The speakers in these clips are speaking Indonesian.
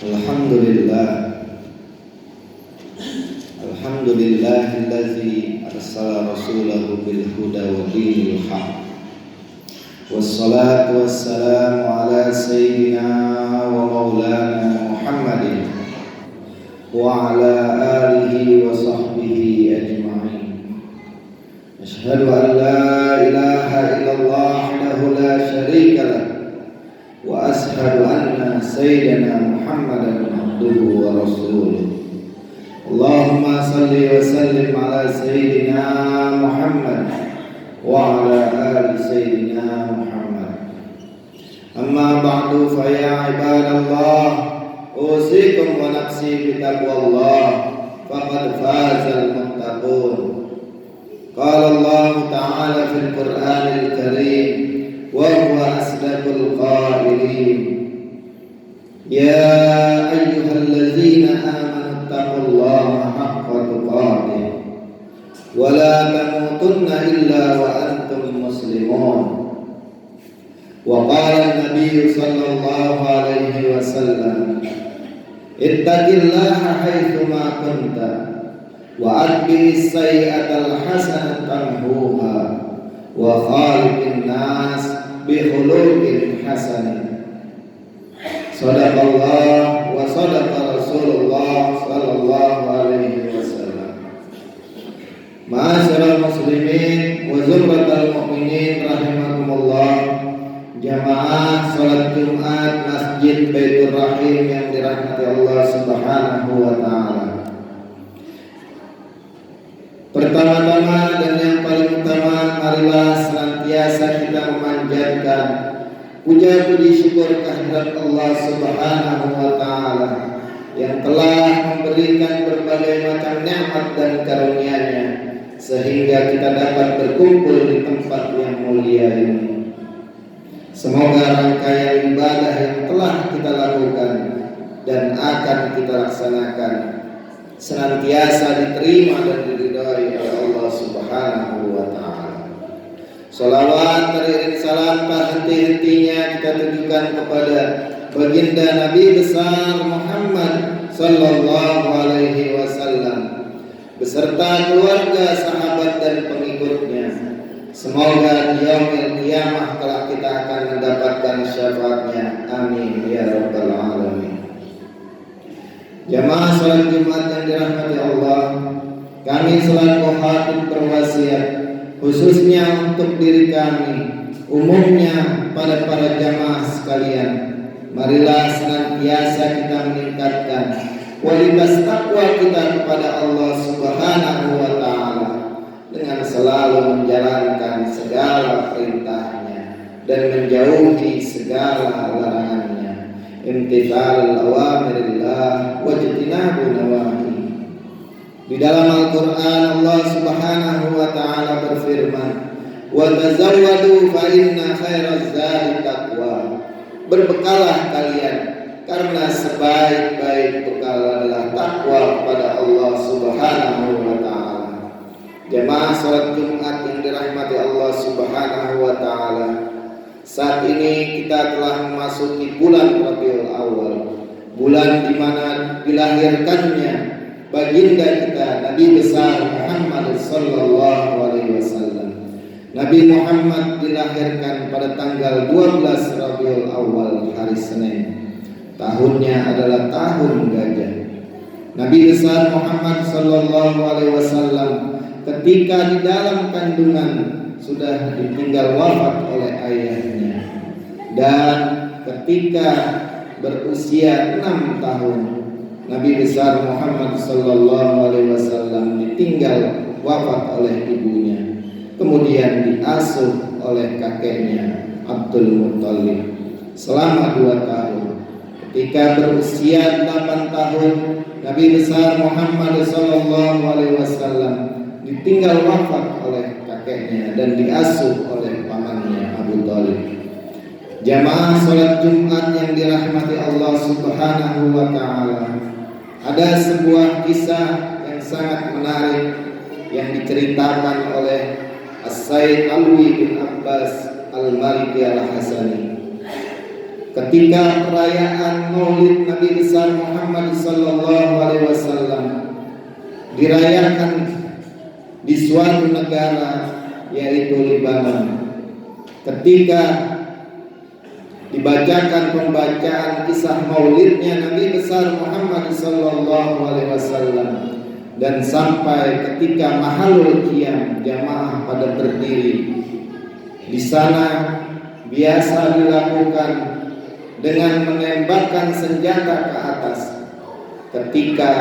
Alhamdulillah, Alhamdulillahillazi arsala rasulahu bil huda wa dinil haq. Wassalatu wassalamu ala sayyidina wa maulana Muhammadin wa ala alihi wa sahbihi ajma'in. Asyhadu an la ilaha illallah wahdahu la syarika lah wa ashhadu anna sayyidina Muhammadan abduhu wa rasuluh. Allahumma salli wa sallim ala sayyidina Muhammad wa ala ali sayyidina Muhammad. Amma ba'du, fa ya ibadallah, usikum wa nafsi bi taqwallah, faqad fazal muttaqun. Qala Allah ta'ala fil Qur'anil Karim wa huwa asdaqul qailin. Ya ayyuhallazina amanu taqullaha haqqa tuqatih wa la tamutunna illa wa antum muslimun. Wa qala an-nabiy sallallahu alaihi wasallam, ittaqillaha haitsu ma kunta wa atbi'is sayyi'atal hasanata tamhuha wa khaliqin nas bi khuluqin hasan. Sadaqallah wa sadaqa Rasulullah sallallahu alaihi wasallam. Ma'asyiral muslimin wa zumratal mu'minin rahimakumullah. Jamaah salat Jumat Masjid Baitur Rahim yang dirahmati Allah Subhanahu wa taala. Pertama-tama dan yang paling utama, marilah senantiasa kita memanjatkan puja puji syukur kehadirat Allah Subhanahu wa taala yang telah memberikan berbagai macam nikmat dan karunia-Nya sehingga kita dapat berkumpul di tempat yang mulia ini. Semoga rangkaian ibadah yang telah kita lakukan dan akan kita laksanakan senantiasa diterima dan diridhai oleh Allah Subhanahu wa taala. Salawat teriring salam tak henti-hentinya kita tujukan kepada baginda Nabi besar Muhammad sallallahu alaihi wasallam beserta keluarga, sahabat dan pengikutnya. Semoga di yaumil qiyamah kelak kita akan mendapatkan syafaatnya. Amin ya rabbal alamin. Jamaah salat Jumat yang dirahmati Allah, kami selaku khatib berwasiat khususnya untuk diri kami, umumnya pada para jamaah sekalian, marilah senantiasa kita meningkatkan kualitas takwa kita kepada Allah Subhanahu wa taala dengan selalu menjalankan segala perintahnya dan menjauhi segala larangannya. Imtithalul awamirillah wajtinabu nawahi. Di dalam Al-Quran Allah Subhanahu wa ta'ala berfirman, wa tazawwadu fa inna khairaz zadi taqwa. Berbekalah kalian karena sebaik-baik bekal adalah takwa kepada Allah Subhanahu wa ta'ala. Jemaah salat Jumat yang dirahmati Allah Subhanahu wa ta'ala, saat ini kita telah memasuki bulan Rabiul Awal, bulan di mana dilahirkannya baginda kita Nabi besar Muhammad sallallahu alaihi wasallam. Nabi Muhammad dilahirkan pada tanggal 12 Rabiul Awal, hari Senin. Tahunnya adalah tahun gajah. Nabi besar Muhammad sallallahu alaihi wasallam ketika di dalam kandungan sudah ditinggal wafat oleh ayahnya, dan ketika berusia 6 tahun Nabi besar Muhammad sallallahu alaihi wasallam ditinggal wafat oleh ibunya, kemudian diasuh oleh kakeknya Abdul Muttalib selama 2 tahun. Ketika berusia 8 tahun Nabi besar Muhammad sallallahu alaihi wasallam ditinggal wafat oleh kakeknya dan diasuh oleh pamannya Abu Thalib. Jamaah salat Jumat yang dirahmati Allah Subhanahu wa taala, ada sebuah kisah yang sangat menarik yang diceritakan oleh As-Sayyid Alwi bin Abbas Al-Maliki Al-Hasani. ketika perayaan Maulid Nabi besar Muhammad sallallahu alaihi wasallam dirayakan di suatu negara yaitu Lebanon. Ketika dibacakan pembacaan kisah Maulidnya Nabi besar Muhammad sallallahu alaihi wasallam dan sampai ketika mahalul qiyam, jamaah pada berdiri. Di sana biasa dilakukan dengan menembakkan senjata ke atas. Ketika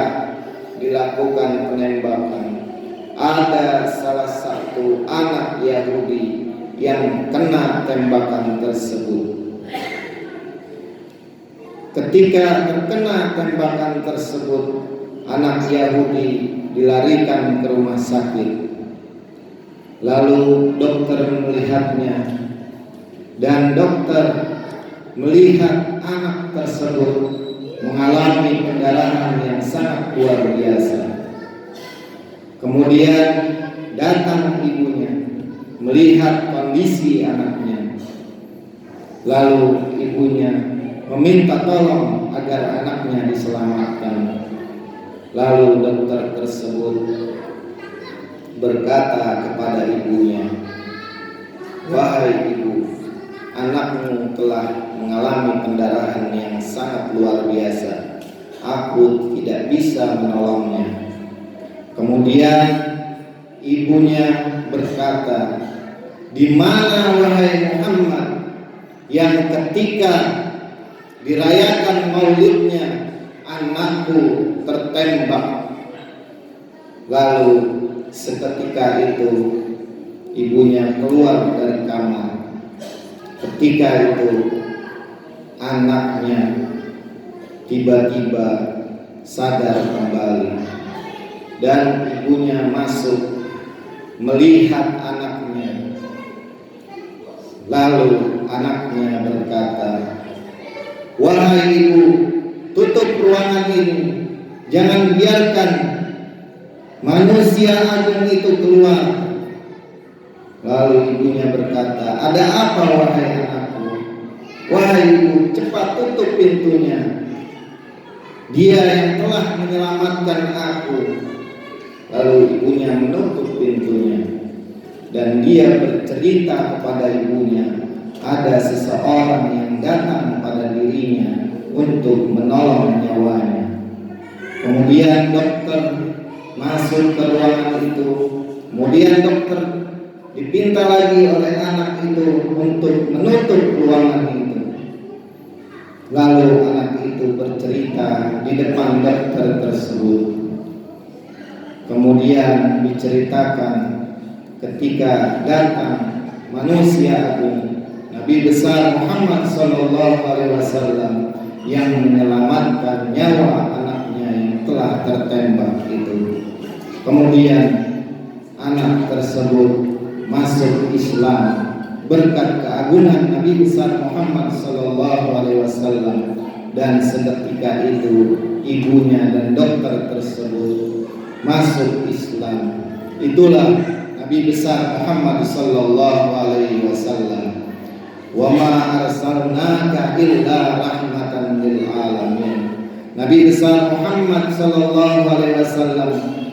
dilakukan penembakan, ada salah satu anak Yahudi yang kena tembakan tersebut. Ketika terkena tembakan tersebut, anak Yahudi dilarikan ke rumah sakit. Lalu dokter melihatnya, dan dokter melihat anak tersebut mengalami pendarahan yang sangat luar biasa. Kemudian datang ibunya melihat kondisi anaknya. Lalu ibunya meminta tolong agar anaknya diselamatkan. Lalu dokter tersebut berkata kepada ibunya, "Wahai ibu, anakmu telah mengalami pendarahan yang sangat luar biasa. Aku tidak bisa menolongnya." Kemudian ibunya berkata, "Di mana wahai Muhammad yang ketika dirayakan maulidnya anakku tertembak?" Lalu seketika itu ibunya keluar dari kamar. Ketika itu anaknya tiba-tiba sadar kembali, dan ibunya masuk melihat anaknya. Lalu anaknya berkata, "Wahai ibu, tutup ruangan ini, jangan biarkan manusia agung itu keluar." Lalu ibunya berkata, "Ada apa wahai anakku?" "Wahai ibu, cepat tutup pintunya. Dia yang telah menyelamatkan aku." Lalu ibunya menutup pintunya, dan dia bercerita kepada ibunya, ada seseorang yang datang pada dirinya untuk menolong nyawanya. Kemudian dokter masuk ke ruangan itu. Kemudian dokter dipinta lagi oleh anak itu untuk menutup ruangan itu. Lalu anak itu bercerita di depan dokter tersebut. Kemudian diceritakan ketika datang manusia agung Nabi besar Muhammad sallallahu alaihi wasallam yang menyelamatkan nyawa anaknya yang telah tertembak itu. Kemudian anak tersebut masuk Islam berkat keagungan Nabi besar Muhammad sallallahu alaihi wasallam, dan seketika itu ibunya dan dokter tersebut masuk Islam. Itulah Nabi besar Muhammad sallallahu alaihi wasallam. "Wa ma arsalnaka illa rahmatan lil alamin." Nabi besar Muhammad sallallahu alaihi wasallam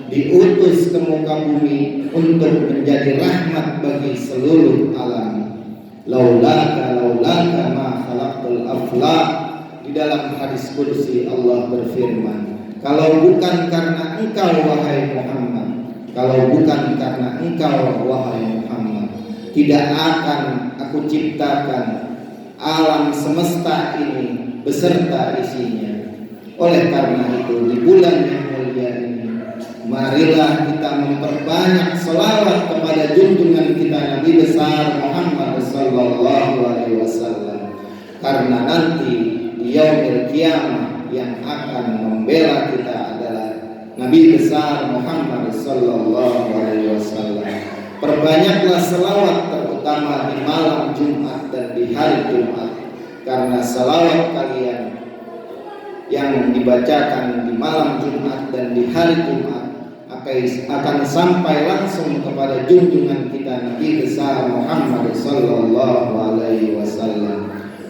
diutus ke muka bumi untuk menjadi rahmat bagi seluruh alam. Laulaka ma khalaqtul aflaq. Di dalam hadis qudsi Allah berfirman, "Kalau bukan karena engkau wahai Muhammad, kalau bukan karena engkau wahai Muhammad, tidak akan aku ciptakan alam semesta ini beserta isinya." Oleh karena itu, di bulan yang mulia ini, marilah kita memperbanyak selawat kepada junjungan kita Nabi besar Muhammad sallallahu alaihi wasallam, karena nanti di yaumil qiyamah yang akan membela kita adalah Nabi besar Muhammad sallallahu alaihi wasallam. Perbanyaklah selawat, terutama di malam Jumat dan di hari Jumat, karena selawat kalian yang dibacakan di malam Jumat dan di hari Jumat akan sampai langsung kepada junjungan kita Nabi besar Muhammad sallallahu alaihi wasallam.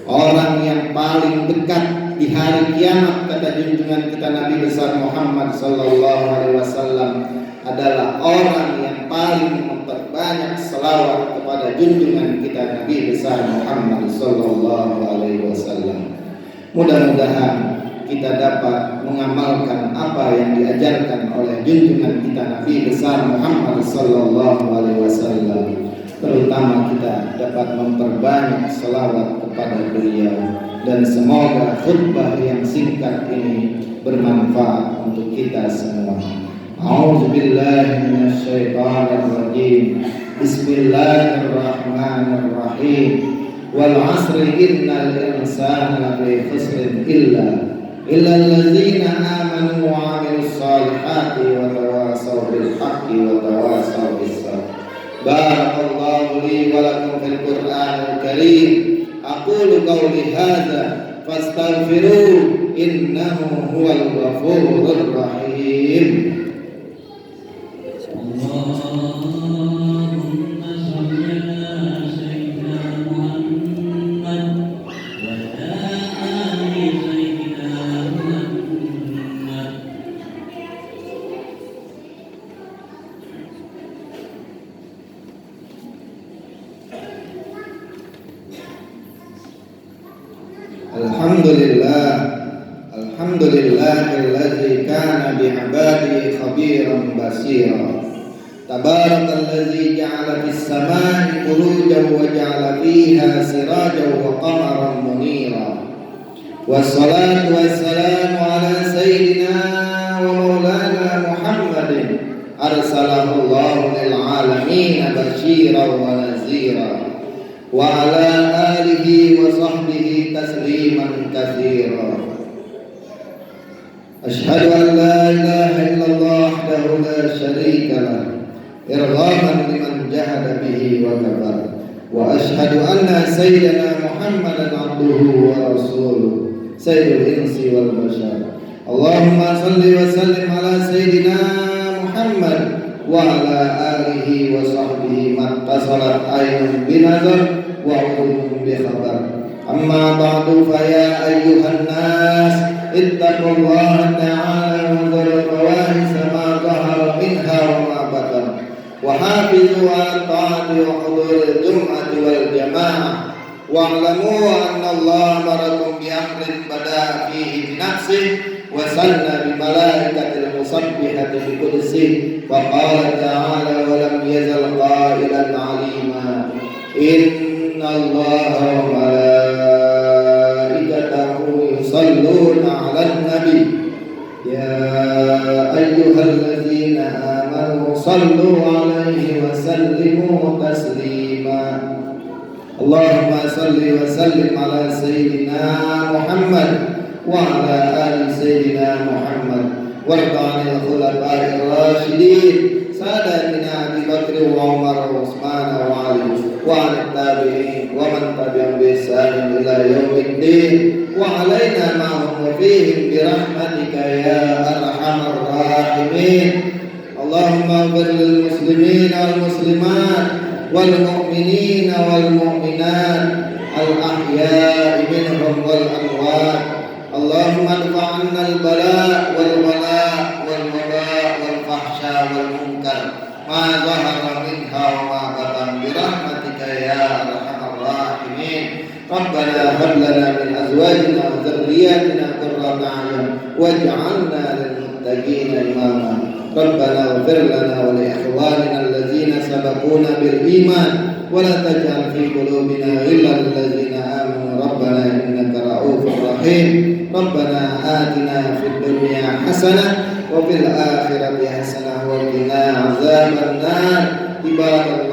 Orang yang paling dekat di hari kiamat, kata junjungan kita Nabi besar Muhammad sallallahu alaihi wasallam, adalah orang yang paling memperbanyak selawat kepada junjungan kita Nabi besar Muhammad sallallahu alaihi wasallam. Mudah-mudahan kita dapat mengamalkan apa yang diajarkan oleh junjungan kita Nabi besar Muhammad sallallahu alaihi wasallam. Terutama kita dapat memperbanyak selawat kepada beliau, dan semoga khutbah yang singkat ini bermanfaat untuk kita semua. A'udzubillahi minasyaitonir rajim. Bismillahirrahmanirrahim. Wal 'asri innal insana lafi khusrin illa allazina amanu wa 'amilus salihati wa tawasaw bil haqqi wa tawasaw bis sabr. Barakallahu li wa lakum fil Qur'anil Karim. Aqulu qawli hadza fastaghfiruhu innahu huwal ghafurur rahim. Alhamdulillahilladzi kana bi'ibadihi khabiran basira. Tabarakalladzi ja'ala fis samai burujan wa ja'ala fiha sirajan wa qamaran munira. Wassalatu wassalamu ala sayyidina wa maulana Muhammadin arsalahu Allahu lil alamin basyiran wa nazira. Wa ala alihi wa sahbihi tasliman katsira. Asyhadu an la ilaha illallah wahdahu la syarika lah irghaman liman jahada bihi wa kafar. Wa asyhadu anna sayyidana Muhammadan abduhu wa rasuluh sayyidul insi wal bashar. Allahumma salli wa sallim ala sayyidina Muhammad wa ala alihi wa sahbihi man tasalat aynun binazar wa udhun bi khabar. Amma ba'du fa ya ayyuhan nas ittaqullaha ta'ala wa dharu fawahisa ma dhahara minha wa ma batan wa hafizu ala ta'ati wa huduril jum'ati wal jama'ah wa'lamu anna Allah amarakum bi amrin bada'a fihi bi nafsihi wa sanna bi malaikatil musabbihati bi qudsihi wa qala ta'ala wa lam yazal qailan 'alima inna Allaha wa malaikatahu yusalluna 'alan nabi ya ayyuhalladzina amanu sallu 'alaihi wa sallimu taslima. Allahumma salli wa sallim ala sayyidina Muhammad wa ala ali sayyidina Muhammad warda 'anil khulafa'ir rasyidin sadatina Abi Bakr wa Umar wa Utsman wa Ali wa 'anil tabi'in wa man tabi'ahum bi ihsan ila yaumiddin wa 'alaina ma'hum wa fihim bi rahmatika ya arhamar rahimin. Allahumma ighfir lil muslimin wal muslimat wal mu'minin wal mu'minat al ahya'i minhum wal amwat. Allahumma adfa' 'anna al bala' wal wala' wal waba' wal fahsya wal munkar ma zahara minha wa ma batan bi rahmatika ya arhamar rahimin. Rabbana hab lana min azwajina wa dhurriyyatina qurrata a'yun waj'alna lil muttaqina imama. Rabbana ighfir lana wa li ikhwanina alladzina sabaquna bil iman wa la taj'al fi qulubina ghillan lil ladzina amanu rabbana innaka ra'ufur rahim. Rabbana atina fid dunya hasanah wa fil akhirati hasanah wa qina azabannar. Ibarat